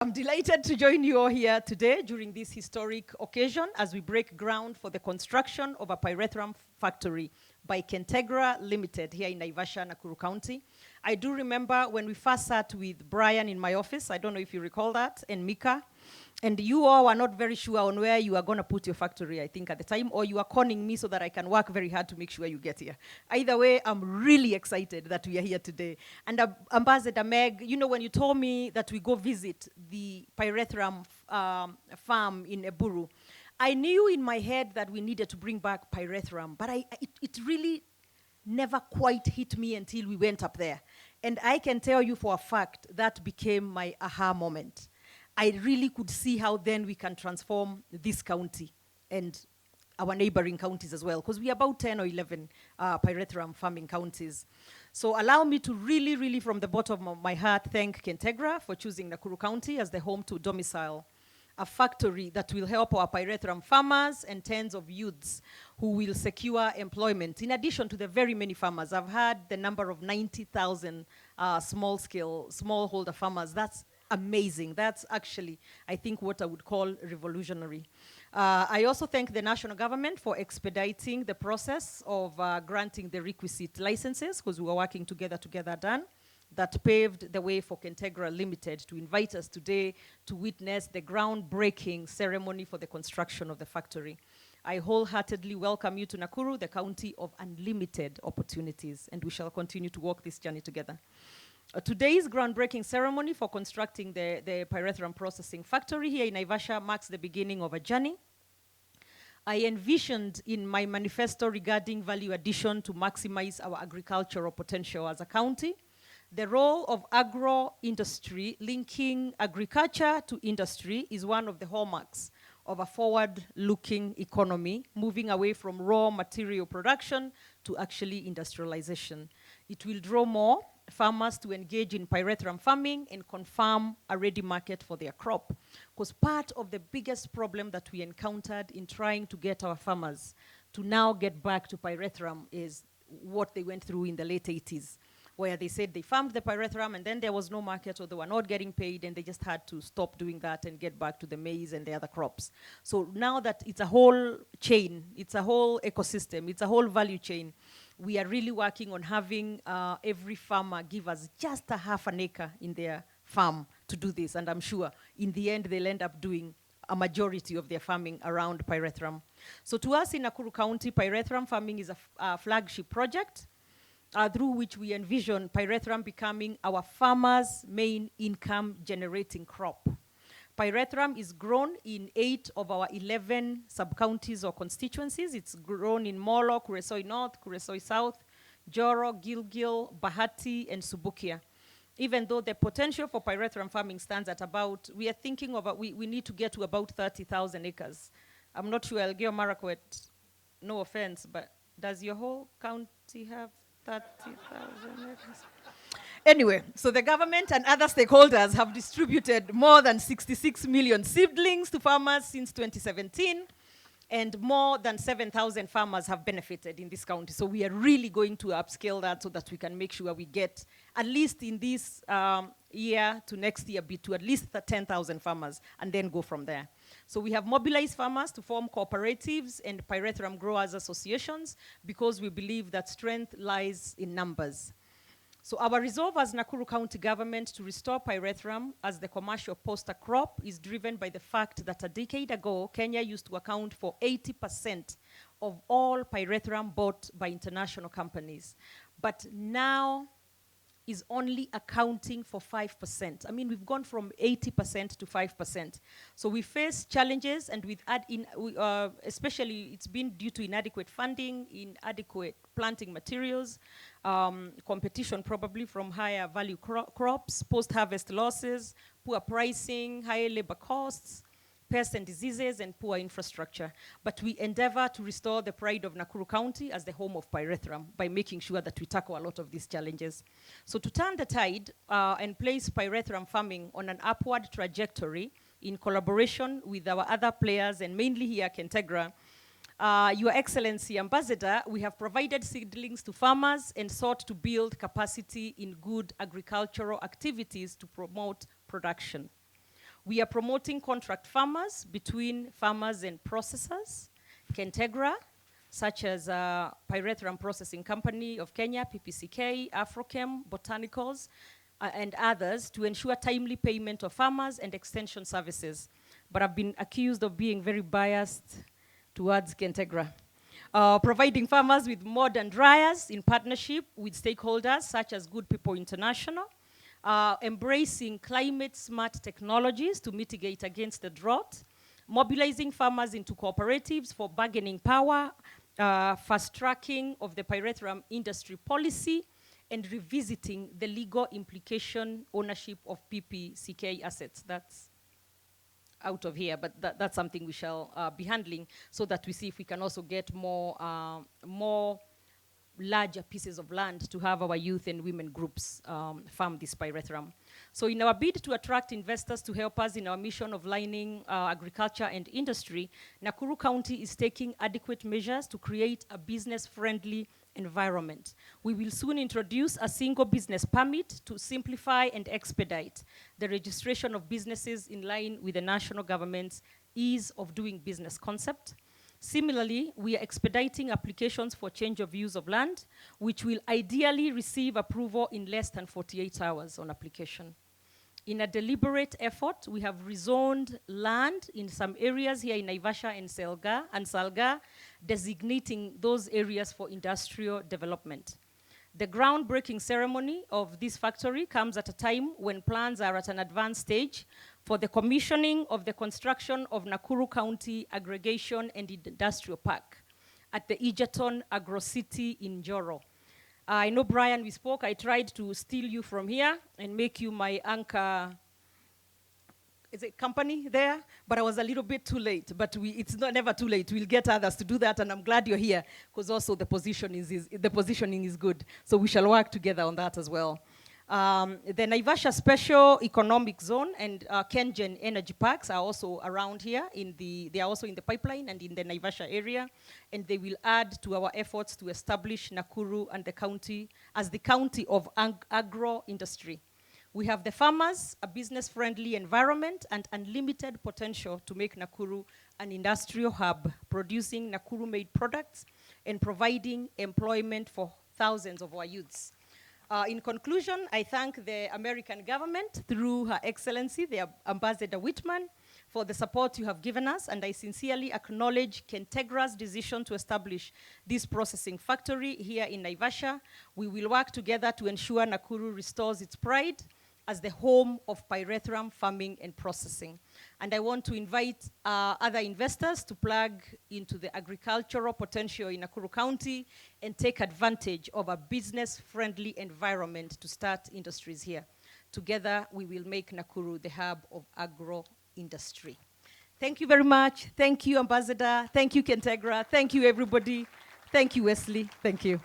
I'm delighted to join you all here today during this historic occasion as we break ground for the construction of a Pyrethrum factory by Kentegra Limited here in Naivasha, Nakuru County. I do remember when we first sat with Brian in my office, I don't know if you recall that, and Mika, and you all were not very sure on where you are going to put your factory, I think, at the time, or you are conning me so that I can work very hard to make sure you get here. Either way, I'm really excited that we are here today. And Ambassador Meg, you know, when you told me that we go visit the Pyrethrum farm in Eburu, I knew in my head that we needed to bring back Pyrethrum, but it really never quite hit me until we went up there. And I can tell you for a fact that became my aha moment. I really could see how then we can transform this county and our neighboring counties as well, because we are about 10 or 11 Pyrethrum farming counties. So allow me to really, from the bottom of my heart, thank Kentegra for choosing Nakuru County as the home to domicile a factory that will help our Pyrethrum farmers and tens of youths who will secure employment, in addition to the very many farmers. I've heard the number of 90,000 smallholder farmers. That's amazing. That's actually, I think, what I would call revolutionary. I also thank the national government for expediting the process of granting the requisite licenses, because we were working together done. That paved the way for Kentegra Limited to invite us today to witness the groundbreaking ceremony for the construction of the factory. I wholeheartedly welcome you to Nakuru, the county of unlimited opportunities, and we shall continue to walk this journey together. Today's groundbreaking ceremony for constructing the Pyrethrum processing factory here in Naivasha marks the beginning of a journey. I envisioned in my manifesto regarding value addition to maximize our agricultural potential as a county. The role of agro-industry, linking agriculture to industry, is one of the hallmarks of a forward-looking economy, moving away from raw material production to actually industrialization. It will draw more farmers to engage in Pyrethrum farming and confirm a ready market for their crop. Because part of the biggest problem that we encountered in trying to get our farmers to now get back to Pyrethrum is what they went through in the late 80s, where they said they farmed the Pyrethrum and then there was no market or they were not getting paid and they just had to stop doing that and get back to the maize and the other crops. So now that it's a whole chain, it's a whole ecosystem, it's a whole value chain, we are really working on having every farmer give us just a half an acre in their farm to do this. And I'm sure in the end they'll end up doing a majority of their farming around Pyrethrum. So to us in Nakuru County, Pyrethrum farming is a flagship project through which we envision Pyrethrum becoming our farmers' main income generating crop. Pyrethrum is grown in 8 of our 11 sub-counties or constituencies. It's grown in Molo, Kuresoi North, Kuresoi South, Joro, Gilgil, Bahati, and Subukia. Even though the potential for Pyrethrum farming stands at about, we are thinking of, we need to get to about 30,000 acres. I'm not sure, Elgeyo Marakwet, no offense, but does your whole county have 30,000 acres? Anyway, so the government and other stakeholders have distributed more than 66 million seedlings to farmers since 2017, and more than 7,000 farmers have benefited in this county. So we are really going to upscale that so that we can make sure we get, at least in this year to next year, to at least 10,000 farmers, and then go from there. So we have mobilized farmers to form cooperatives and Pyrethrum growers associations because we believe that strength lies in numbers. So our resolve as Nakuru County government to restore Pyrethrum as the commercial poster crop is driven by the fact that a decade ago, Kenya used to account for 80% of all Pyrethrum bought by international companies. But now is only accounting for 5%. I mean, we've gone from 80% to 5%. So we face challenges, and with especially it's been due to inadequate funding, inadequate planting materials, competition probably from higher value crops, post-harvest losses, poor pricing, higher labor costs, pests and diseases, and poor infrastructure. But we endeavor to restore the pride of Nakuru County as the home of Pyrethrum by making sure that we tackle a lot of these challenges. So to turn the tide and place Pyrethrum farming on an upward trajectory in collaboration with our other players, and mainly here Kentegra, Your Excellency Ambassador, we have provided seedlings to farmers and sought to build capacity in good agricultural activities to promote production. We are promoting contract farmers between farmers and processors, Kentegra, such as Pyrethrum Processing Company of Kenya, PPCK, Afrochem, Botanicals, and others to ensure timely payment of farmers and extension services. But I've been accused of being very biased towards Kentegra. Providing farmers with modern dryers in partnership with stakeholders such as Good People International, embracing climate-smart technologies to mitigate against the drought, mobilizing farmers into cooperatives for bargaining power, fast-tracking of the pyrethrum industry policy, and revisiting the legal implication ownership of PPCK assets. That's out of here, but that's something we shall be handling so that we see if we can also get more larger pieces of land to have our youth and women groups farm this pyrethrum. So in our bid to attract investors to help us in our mission of lining agriculture and industry, Nakuru County is taking adequate measures to create a business-friendly environment. We will soon introduce a single business permit to simplify and expedite the registration of businesses in line with the national government's ease of doing business concept. Similarly, we are expediting applications for change of use of land, which will ideally receive approval in less than 48 hours on application. In a deliberate effort, we have rezoned land in some areas here in Naivasha and Salga, designating those areas for industrial development. The groundbreaking ceremony of this factory comes at a time when plans are at an advanced stage for the commissioning of the construction of Nakuru County Aggregation and Industrial Park at the Egerton Agro City in Njoro. I know, Brian, we spoke. I tried to steal you from here and make you my anchor company there, but I was a little bit too late. But it's never too late. We'll get others to do that, and I'm glad you're here because also the positioning is good. So we shall work together on that as well. The Naivasha Special Economic Zone and Kengen Energy Parks are also around here. They are also in the pipeline and in the Naivasha area, and they will add to our efforts to establish Nakuru and the county as the county of agro-industry. We have the farmers, a business-friendly environment, and unlimited potential to make Nakuru an industrial hub, producing Nakuru-made products and providing employment for thousands of our youths. In conclusion, I thank the American government through Her Excellency, the Ambassador Whitman, for the support you have given us, and I sincerely acknowledge Kentegra's decision to establish this processing factory here in Naivasha. We will work together to ensure Nakuru restores its pride as the home of pyrethrum farming and processing. And I want to invite other investors to plug into the agricultural potential in Nakuru County and take advantage of a business-friendly environment to start industries here. Together, we will make Nakuru the hub of agro-industry. Thank you very much. Thank you, Ambassador. Thank you, Kentegra. Thank you, everybody. Thank you, Wesley. Thank you.